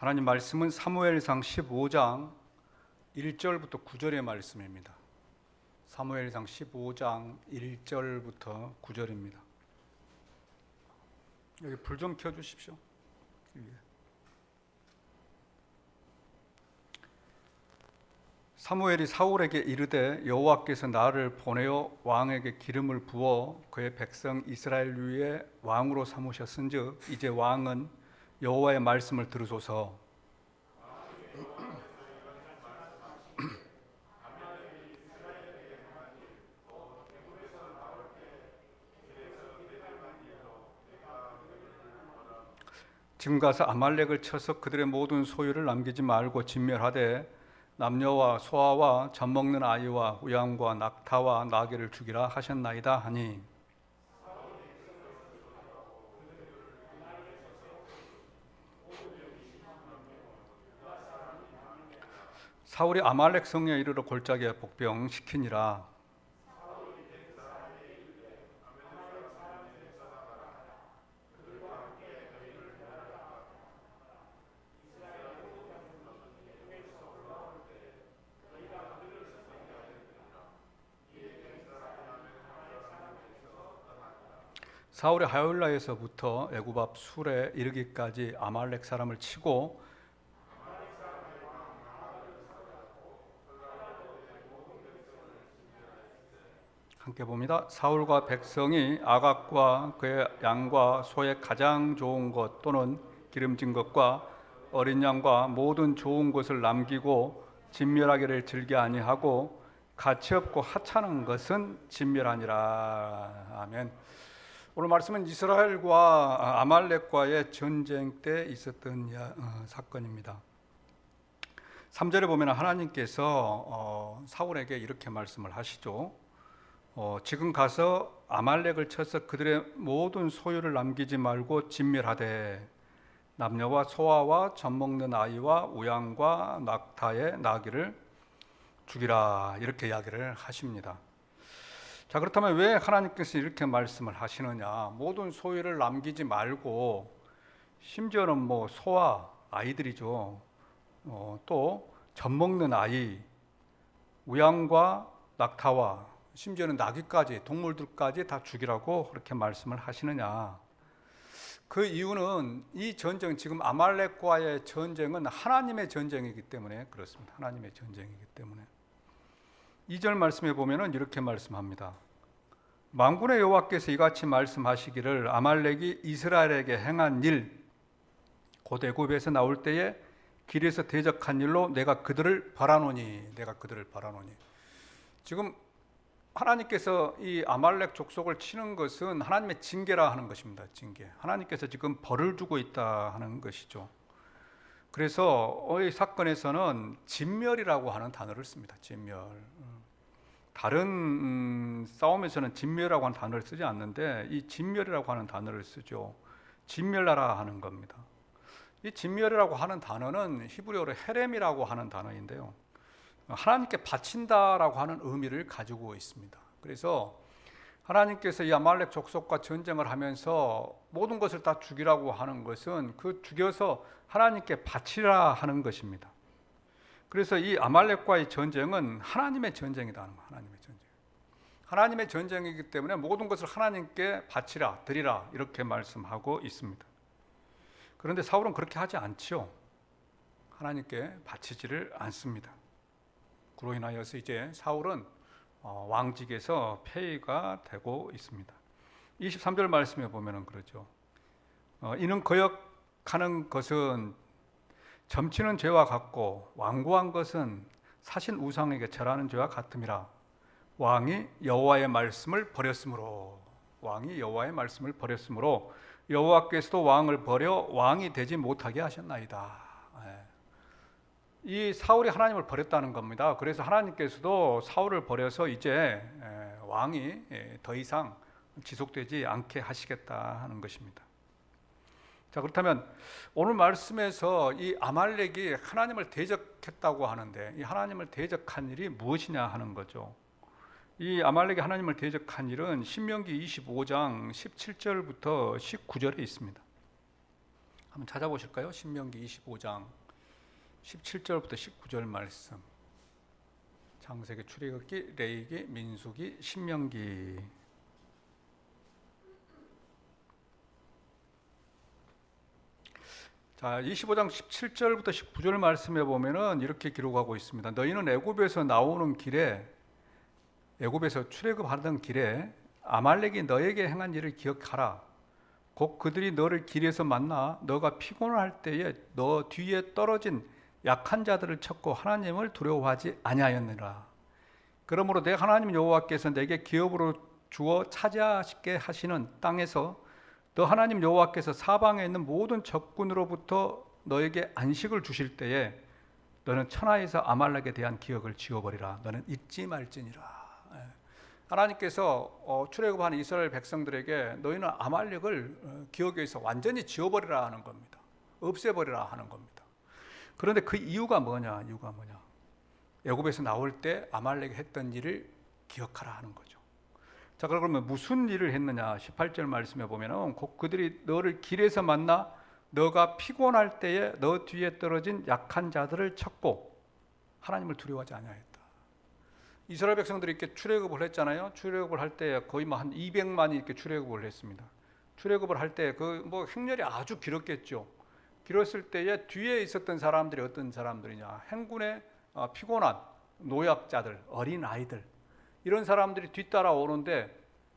하나님 말씀은 사무엘상 15장 1절부터 9절의 말씀입니다. 사무엘상 15장 1절부터 9절입니다. 여기 불 좀 켜주십시오. 사무엘이 사울에게 이르되 여호와께서 나를 보내어 왕에게 기름을 부어 그의 백성 이스라엘 위에 왕으로 삼으셨은즉 이제 왕은 여호와의 말씀을 들으소서. 지금 가서 아말렉을 쳐서 그들의 모든 소유를 남기지 말고 진멸하되 남녀와 소아와 젖먹는 아이와 우양과 낙타와 나귀를 죽이라 하셨나이다 하니, 사울이 아말렉 성에 이르러 골짜기에 복병시키니라. 사울이 하윌라에서부터 애굽 앞 술에 이르기까지 아말렉 사람을 치고 함께 봅니다. 사울과 백성이 아각과 그의 양과 소의 가장 좋은 것 또는 기름진 것과 어린 양과 모든 좋은 것을 남기고 진멸하기를 즐겨 아니하고 가치 없고 하찮은 것은 진멸하니라. 아멘. 오늘 말씀은 이스라엘과 아말렉과의 전쟁 때 있었던 사건입니다. 3절에 보면 하나님께서 사울에게 이렇게 말씀을 하시죠. 지금 가서 아말렉을 쳐서 그들의 모든 소유를 남기지 말고 진멸하되 남녀와 소아와 젖먹는 아이와 우양과 낙타의 나귀를 죽이라, 이렇게 이야기를 하십니다. 자, 그렇다면 왜 하나님께서 이렇게 말씀을 하시느냐? 모든 소유를 남기지 말고, 심지어는 뭐 소아, 아이들이죠. 또 젖먹는 아이, 우양과 낙타와 심지어는 나귀까지, 동물들까지 다 죽이라고 그렇게 말씀을 하시느냐? 그 이유는 이 전쟁, 지금 아말렉과의 전쟁은 하나님의 전쟁이기 때문에 그렇습니다. 하나님의 전쟁이기 때문에. 2절 말씀에 보면은 이렇게 말씀합니다. 만군의 여호와께서 이같이 말씀하시기를 아말렉이 이스라엘에게 행한 일, 곧 애굽에서 나올 때에 길에서 대적한 일로 내가 그들을 벌하노니, 내가 그들을 벌하노니. 지금 하나님께서 이 아말렉 족속을 치는 것은 하나님의 징계라 하는 것입니다. 징계. 하나님께서 지금 벌을 주고 있다 하는 것이죠. 그래서 이 사건에서는 진멸이라고 하는 단어를 씁니다. 진멸. 다른 싸움에서는 진멸이라고 하는 단어를 쓰지 않는데 이 진멸이라고 하는 단어를 쓰죠. 진멸하라 하는 겁니다. 이 진멸이라고 하는 단어는 히브리어로 헤렘이라고 하는 단어인데요, 하나님께 바친다라고 하는 의미를 가지고 있습니다. 그래서 하나님께서 이 아말렉 족속과 전쟁을 하면서 모든 것을 다 죽이라고 하는 것은 그 죽여서 하나님께 바치라 하는 것입니다. 그래서 이 아말렉과의 전쟁은 하나님의 전쟁이다 하는 거예요. 하나님의 전쟁. 하나님의 전쟁이기 때문에 모든 것을 하나님께 바치라, 드리라, 이렇게 말씀하고 있습니다. 그런데 사울은 그렇게 하지 않지요. 하나님께 바치지를 않습니다. 그로 인하여서 이제 사울은 왕직에서 폐위가 되고 있습니다. 23절 말씀에 보면은 그러죠. 이는 거역하는 것은 점치는 죄와 같고 완고한 것은 사신 우상에게 절하는 죄와 같음이라. 왕이 여호와의 말씀을 버렸으므로, 왕이 여호와의 말씀을 버렸으므로 여호와께서도 왕을 버려 왕이 되지 못하게 하셨나이다. 이 사울이 하나님을 버렸다는 겁니다. 그래서 하나님께서도 사울을 버려서 이제 왕이 더 이상 지속되지 않게 하시겠다 하는 것입니다. 자, 그렇다면 오늘 말씀에서 이 아말렉이 하나님을 대적했다고 하는데 이 하나님을 대적한 일이 무엇이냐 하는 거죠. 이 아말렉이 하나님을 대적한 일은 신명기 25장 17절부터 19절에 있습니다. 한번 찾아보실까요? 신명기 25장 17절부터 19절 말씀. 창세기, 출애굽기, 레위기, 민수기, 신명기. 자, 25장 17절부터 19절 말씀에 보면은 이렇게 기록하고 있습니다. 너희는 애굽에서 나오는 길에, 애굽에서 출애굽하던 길에 아말렉이 너에게 행한 일을 기억하라. 곧 그들이 너를 길에서 만나 너가 피곤할 때에 너 뒤에 떨어진 약한 자들을 쳤고 하나님을 두려워하지 아니하였느니라. 그러므로 내 하나님 여호와께서 내게 기업으로 주어 차지하게 하시는 땅에서 너 하나님 여호와께서 사방에 있는 모든 적군으로부터 너에게 안식을 주실 때에 너는 천하에서 아말렉에 대한 기억을 지워버리라. 너는 잊지 말지니라. 하나님께서 출애굽하는 이스라엘 백성들에게 너희는 아말렉을 기억에서 완전히 지워버리라 하는 겁니다. 없애버리라 하는 겁니다. 그런데 그 이유가 뭐냐? 애굽에서 나올 때 아말렉이 했던 일을 기억하라 하는 거죠. 자, 그러면 무슨 일을 했느냐? 18절 말씀에 보면은 곧 그들이 너를 길에서 만나 너가 피곤할 때에 너 뒤에 떨어진 약한 자들을 쳤고 하나님을 두려워하지 아니하였다. 이스라엘 백성들이 이렇게 출애굽을 했잖아요. 출애굽을 할 때 거의 한 200만이 이렇게 출애굽을 했습니다. 출애굽을 할 때 그 행렬이 아주 길었겠죠. 길었을 때에 뒤에 있었던 사람들이 어떤 사람들이냐? 행군에 피곤한 노약자들, 어린 아이들, 이런 사람들이 뒤따라 오는데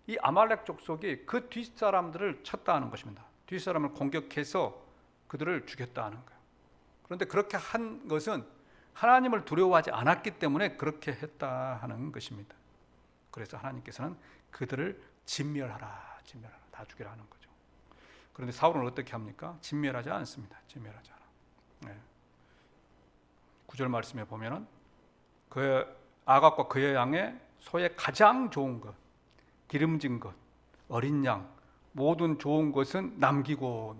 이 아말렉 족속이 그 뒷사람들을 쳤다 하는 것입니다. 뒷사람을 공격해서 그들을 죽였다 하는 거예요. 그런데 그렇게 한 것은 하나님을 두려워하지 않았기 때문에 그렇게 했다 하는 것입니다. 그래서 하나님께서는 그들을 진멸하라, 다 죽이라 하는 거죠. 그런데 사울은 어떻게 합니까? 진멸하지 않습니다. 진멸하지 않아. 9절 말씀에 보면은 그 아각과 그의 양의 소의 가장 좋은 것, 기름진 것, 어린 양, 모든 좋은 것은 남기고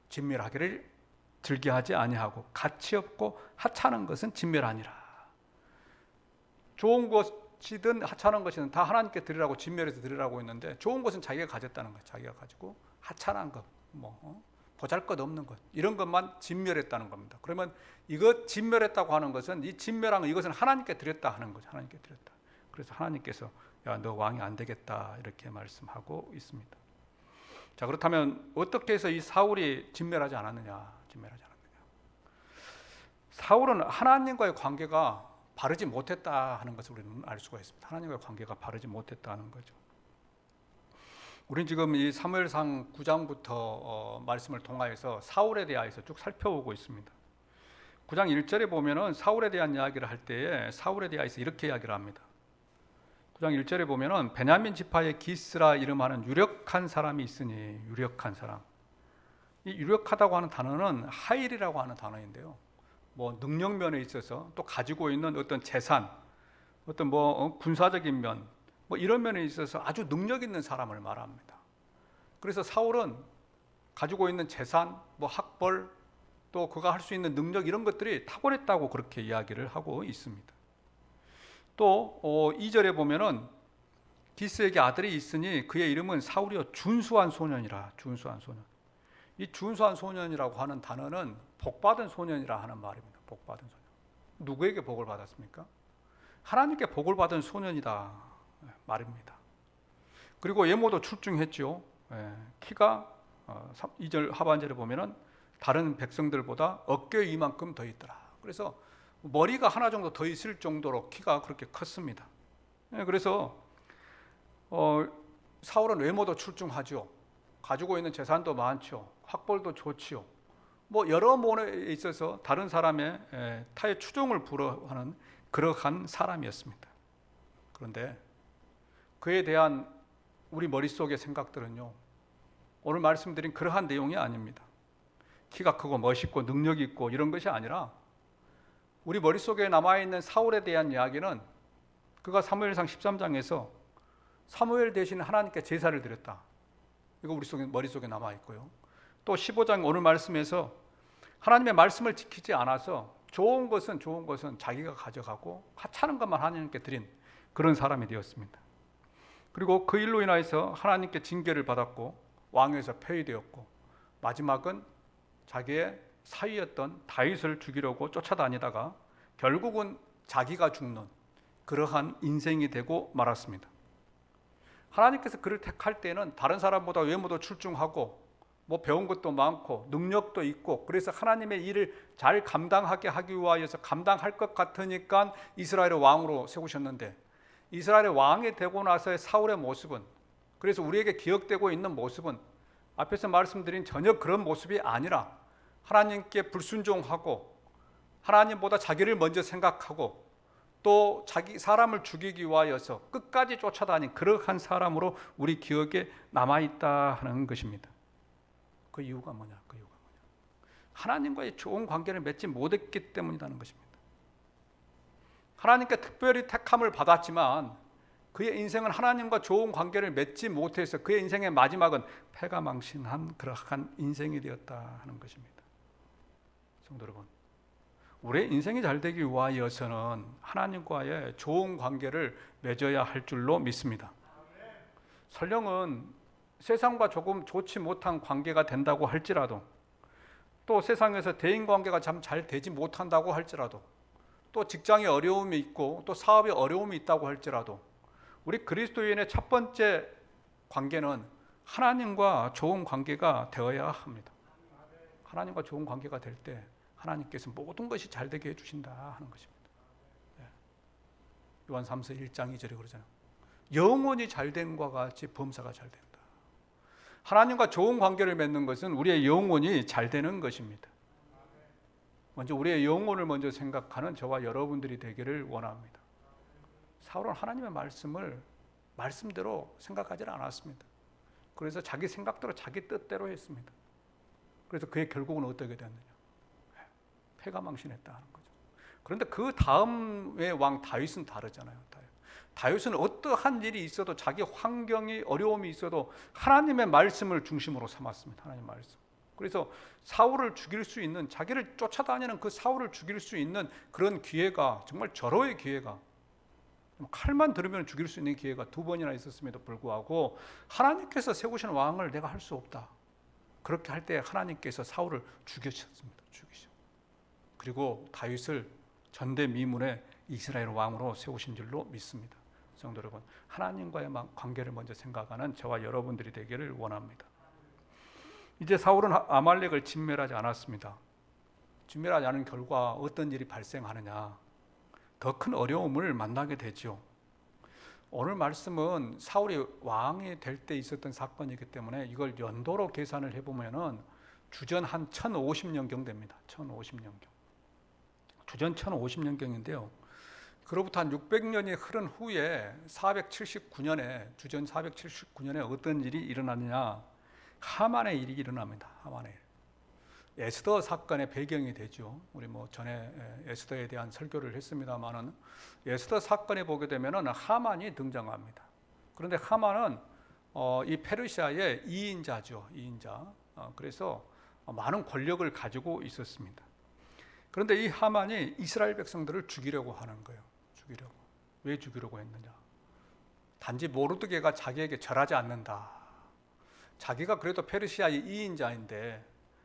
진멸하기를 즐겨하지 아니하고 가치 없고 하찮은 것은 진멸하니라. 좋은 것이든 하찮은 것이든 다 하나님께 드리라고 진멸해서 드리라고 했는데 좋은 것은 자기가 가졌다는 거예요. 자기가 가지고 하찮은 것, 보잘것없는 것, 이런 것만 진멸했다는 겁니다. 그러면 이것 진멸했다고 하는 것은 이 진멸한 이것은 하나님께 드렸다 하는 거죠. 하나님께 드렸다. 그래서 하나님께서 야, 너 왕이 안 되겠다 이렇게 말씀하고 있습니다. 자, 그렇다면 어떻게 해서 이 사울이 진멸하지 않았느냐? 사울은 하나님과의 관계가 바르지 못했다 하는 것을 우리는 알 수가 있습니다. 하나님과의 관계가 바르지 못했다는 거죠. 우리는 지금 이 사무엘상 9장부터 말씀을 통하여서 사울에 대하여서 쭉 살펴보고 있습니다. 9장 1절에 보면은 사울에 대한 이야기를 할 때에 사울에 대하여서 이렇게 이야기를 합니다. 9장 1절에 보면은 베냐민 지파의 기스라 이름하는 유력한 사람이 있으니, 유력한 사람. 이 유력하다고 하는 단어는 하일이라고 하는 단어인데요. 능력면에 있어서 또 가지고 있는 어떤 재산, 어떤 군사적인 면, 이런 면에 있어서 아주 능력 있는 사람을 말합니다. 그래서 사울은 가지고 있는 재산, 학벌, 또 그가 할 수 있는 능력, 이런 것들이 탁월했다고 그렇게 이야기를 하고 있습니다. 또 2절에 보면은 기스에게 아들이 있으니 그의 이름은 사울이요 준수한 소년이라. 준수한 소년. 이 준수한 소년이라고 하는 단어는 복받은 소년이라 하는 말입니다. 복받은 소년. 누구에게 복을 받았습니까? 하나님께 복을 받은 소년이다 말입니다. 그리고 외모도 출중했죠. 키가 2절 하반절에 보면은 다른 백성들보다 어깨 이만큼 더 있더라. 그래서 머리가 하나 정도 더 있을 정도로 키가 그렇게 컸습니다. 그래서 사울은 외모도 출중하죠. 가지고 있는 재산도 많죠. 학벌도 좋지요. 여러 면에 있어서 다른 사람의 타의 추종을 불허하는 그러한 사람이었습니다. 그런데 그에 대한 우리 머릿속의 생각들은요, 오늘 말씀드린 그러한 내용이 아닙니다. 키가 크고 멋있고 능력이 있고 이런 것이 아니라 우리 머릿속에 남아있는 사울에 대한 이야기는 그가 사무엘상 13장에서 사무엘 대신 하나님께 제사를 드렸다. 이거 우리 머릿속에 남아있고요. 또 15장 오늘 말씀에서 하나님의 말씀을 지키지 않아서 좋은 것은 자기가 가져가고 하찮은 것만 하나님께 드린 그런 사람이 되었습니다. 그리고 그 일로 인하여서 하나님께 징계를 받았고 왕에서 폐위되었고 마지막은 자기의 사위였던 다윗을 죽이려고 쫓아다니다가 결국은 자기가 죽는 그러한 인생이 되고 말았습니다. 하나님께서 그를 택할 때는 다른 사람보다 외모도 출중하고 뭐 배운 것도 많고 능력도 있고, 그래서 하나님의 일을 잘 감당하게 하기 위하여서 감당할 것 같으니까 이스라엘의 왕으로 세우셨는데, 이스라엘의 왕이 되고 나서의 사울의 모습은, 그래서 우리에게 기억되고 있는 모습은 앞에서 말씀드린 전혀 그런 모습이 아니라 하나님께 불순종하고 하나님보다 자기를 먼저 생각하고 또 자기 사람을 죽이기 위하여서 끝까지 쫓아다닌 그러한 사람으로 우리 기억에 남아있다 하는 것입니다. 그 이유가 뭐냐? 하나님과의 좋은 관계를 맺지 못했기 때문이라는 것입니다. 하나님께 특별히 택함을 받았지만 그의 인생은 하나님과 좋은 관계를 맺지 못해서 그의 인생의 마지막은 패가망신한 그러한 인생이 되었다 하는 것입니다. 성도 여러분, 우리의 인생이 잘 되기 위하여서는 하나님과의 좋은 관계를 맺어야 할 줄로 믿습니다. 설령은 세상과 조금 좋지 못한 관계가 된다고 할지라도, 또 세상에서 대인관계가 참 잘 되지 못한다고 할지라도, 또 직장에 어려움이 있고 또 사업에 어려움이 있다고 할지라도, 우리 그리스도인의 첫 번째 관계는 하나님과 좋은 관계가 되어야 합니다. 하나님과 좋은 관계가 될 때 하나님께서 모든 것이 잘 되게 해주신다 하는 것입니다. 요한 3서 1장 2절에 그러잖아요. 영혼이 잘된 것과 같이 범사가 잘 된다. 하나님과 좋은 관계를 맺는 것은 우리의 영혼이 잘 되는 것입니다. 먼저 우리의 영혼을 먼저 생각하는 저와 여러분들이 되기를 원합니다. 사울은 하나님의 말씀을 말씀대로 생각하지 않았습니다. 그래서 자기 생각대로 자기 뜻대로 했습니다. 그래서 그의 결국은 어떻게 됐느냐? 패가망신했다 하는 거죠. 그런데 그 다음의 왕 다윗은 다르잖아요. 다윗은 어떠한 일이 있어도, 자기 환경이 어려움이 있어도 하나님의 말씀을 중심으로 삼았습니다. 하나님의 말씀. 그래서 사울을 죽일 수 있는, 자기를 쫓아다니는 그 사울을 죽일 수 있는 그런 기회가, 정말 절호의 기회가, 칼만 들으면 죽일 수 있는 기회가 2번이나 있었음에도 불구하고 하나님께서 세우신 왕을 내가 할 수 없다. 그렇게 할 때 하나님께서 사울을 죽이셨습니다. 그리고 다윗을 전대미문의 이스라엘 왕으로 세우신 줄로 믿습니다. 성도 여러분, 하나님과의 관계를 먼저 생각하는 저와 여러분들이 되기를 원합니다. 이제 사울은 아말렉을 진멸하지 않았습니다. 진멸하지 않은 결과 어떤 일이 발생하느냐? 더 큰 어려움을 만나게 되죠. 오늘 말씀은 사울이 왕이 될 때 있었던 사건이기 때문에 이걸 연도로 계산을 해보면은 주전 한 1050년경 됩니다. 1050년경. 주전 1050년경인데요. 그로부터 한 600년이 흐른 후에 479년에, 주전 479년에 어떤 일이 일어나느냐? 하만의 일이 일어납니다. 하만의 일. 에스더 사건의 배경이 되죠. 우리 뭐 전에 에스더에 대한 설교를 했습니다만은, 에스더 사건에 보게 되면은 하만이 등장합니다. 그런데 하만은 이 페르시아의 2인자죠. 2인자. 그래서 많은 권력을 가지고 있었습니다. 그런데 이 하만이 이스라엘 백성들을 죽이려고 하는 거예요. 죽이려고. 왜 죽이려고 했느냐? 단지 모르드게가 자기에게 절하지 않는다. 자기가 그래도 페르시아의 2인자인데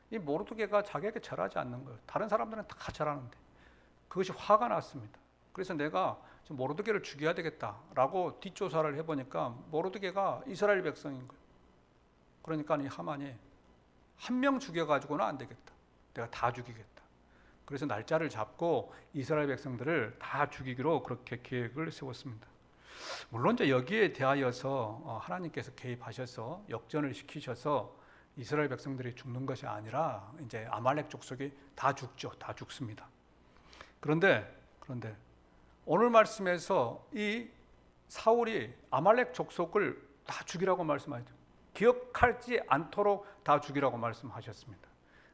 이 모르드게가 자기에게 절하지 않는 거예요. 다른 사람들은 다 절하는데. 그것이 화가 났습니다. 그래서 내가 모르드게를 죽여야 되겠다라고 뒷조사를 해보니까 모르드게가 이스라엘 백성인 거예요. 그러니까 이 하만이 한 명 죽여가지고는 안 되겠다. 내가 다 죽이겠다. 그래서 날짜를 잡고 이스라엘 백성들을 다 죽이기로 그렇게 계획을 세웠습니다. 물론 이제 여기에 대하여서 하나님께서 개입하셔서 역전을 시키셔서 이스라엘 백성들이 죽는 것이 아니라 이제 아말렉 족속이 다 죽죠. 다 죽습니다. 그런데 오늘 말씀에서 이 사울이 아말렉 족속을 다 죽이라고 말씀하죠. 기억하지 않도록 다 죽이라고 말씀하셨습니다.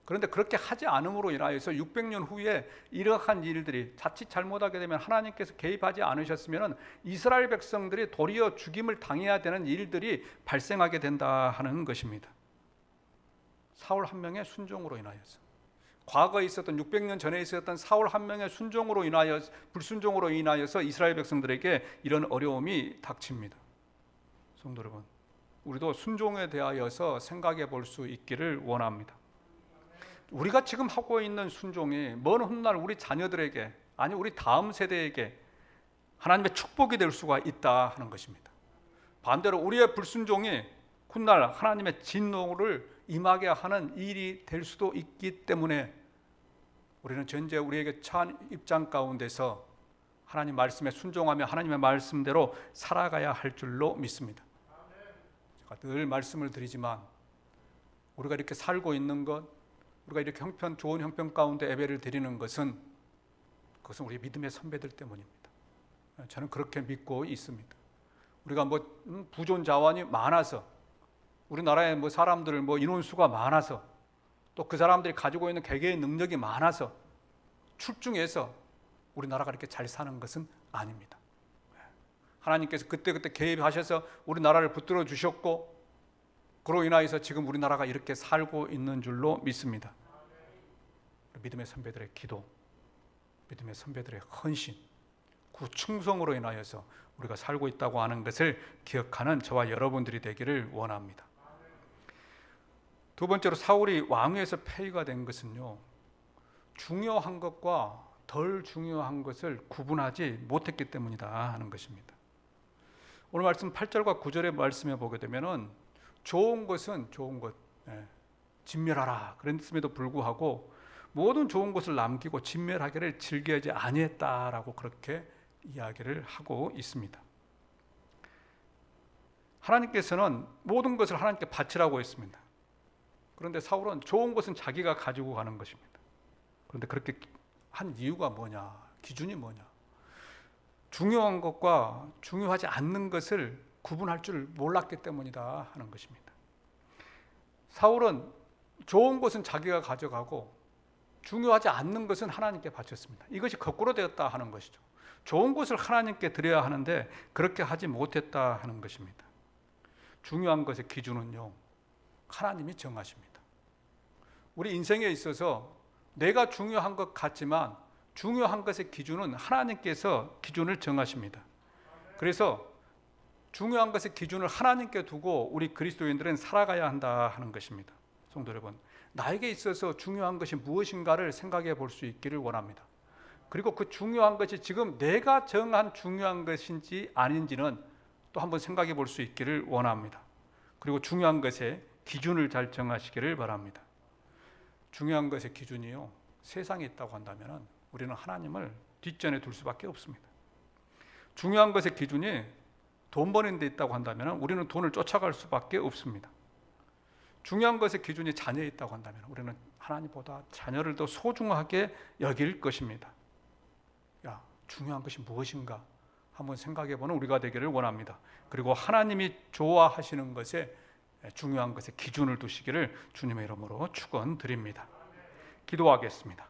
그런데 그렇게 하지 않음으로 인하여서 600년 후에 이러한 일들이 자칫 잘못하게 되면, 하나님께서 개입하지 않으셨으면 이스라엘 백성들이 도리어 죽임을 당해야 되는 일들이 발생하게 된다 하는 것입니다. 사울 한 명의 순종으로 인하여서, 과거에 있었던 600년 전에 있었던 사울 한 명의 순종으로 인하여, 불순종으로 인하여서 이스라엘 백성들에게 이런 어려움이 닥칩니다. 성도 여러분, 우리도 순종에 대하여서 생각해 볼 수 있기를 원합니다. 우리가 지금 하고 있는 순종이 먼 훗날 우리 자녀들에게, 아니 우리 다음 세대에게 하나님의 축복이 될 수가 있다 하는 것입니다. 반대로 우리의 불순종이 훗날 하나님의 진노를 임하게 하는 일이 될 수도 있기 때문에 우리는 현재 우리에게 처한 입장 가운데서 하나님 말씀에 순종하며 하나님의 말씀대로 살아가야 할 줄로 믿습니다. 제가 늘 말씀을 드리지만 우리가 이렇게 살고 있는 것, 우리가 이렇게 좋은 형편 가운데 예배를 드리는 것은 그것은 우리 믿음의 선배들 때문입니다. 저는 그렇게 믿고 있습니다. 우리가 부존 자원이 많아서, 우리나라에 사람들 인원수가 많아서, 또 그 사람들이 가지고 있는 개개의 능력이 많아서 출중해서 우리나라가 이렇게 잘 사는 것은 아닙니다. 하나님께서 그때그때 개입하셔서 우리나라를 붙들어 주셨고, 그로 인하여서 지금 우리나라가 이렇게 살고 있는 줄로 믿습니다. 믿음의 선배들의 기도, 믿음의 선배들의 헌신, 그 충성으로 인하여서 우리가 살고 있다고 하는 것을 기억하는 저와 여러분들이 되기를 원합니다. 두 번째로 사울이 왕위에서 폐위가 된 것은요, 중요한 것과 덜 중요한 것을 구분하지 못했기 때문이다 하는 것입니다. 오늘 말씀 8절과 9절의 말씀에 보게 되면은 좋은 것은 좋은 것, 진멸하라 그랬음에도 불구하고 모든 좋은 것을 남기고 진멸하기를 즐겨하지 아니했다라고 그렇게 이야기를 하고 있습니다. 하나님께서는 모든 것을 하나님께 바치라고 했습니다. 그런데 사울은 좋은 것은 자기가 가지고 가는 것입니다. 그런데 그렇게 한 이유가 뭐냐? 기준이 뭐냐? 중요한 것과 중요하지 않는 것을 구분할 줄 몰랐기 때문이다 하는 것입니다. 사울은 좋은 것은 자기가 가져가고 중요하지 않는 것은 하나님께 바쳤습니다. 이것이 거꾸로 되었다 하는 것이죠. 좋은 것을 하나님께 드려야 하는데 그렇게 하지 못했다 하는 것입니다. 중요한 것의 기준은요, 하나님이 정하십니다. 우리 인생에 있어서 내가 중요한 것 같지만 중요한 것의 기준은 하나님께서 기준을 정하십니다. 그래서 중요한 것의 기준을 하나님께 두고 우리 그리스도인들은 살아가야 한다 하는 것입니다. 성도 여러분, 나에게 있어서 중요한 것이 무엇인가를 생각해 볼 수 있기를 원합니다. 그리고 그 중요한 것이 지금 내가 정한 중요한 것인지 아닌지는 또 한번 생각해 볼 수 있기를 원합니다. 그리고 중요한 것의 기준을 잘 정하시기를 바랍니다. 중요한 것의 기준이요, 세상에 있다고 한다면 우리는 하나님을 뒷전에 둘 수밖에 없습니다. 중요한 것의 기준이 돈 버는 데 있다고 한다면 우리는 돈을 쫓아갈 수밖에 없습니다. 중요한 것의 기준이 자녀에 있다고 한다면 우리는 하나님보다 자녀를 더 소중하게 여길 것입니다. 중요한 것이 무엇인가 한번 생각해 보는 우리가 되기를 원합니다. 그리고 하나님이 좋아하시는 것에 중요한 것에 기준을 두시기를 주님의 이름으로 축원드립니다. 기도하겠습니다.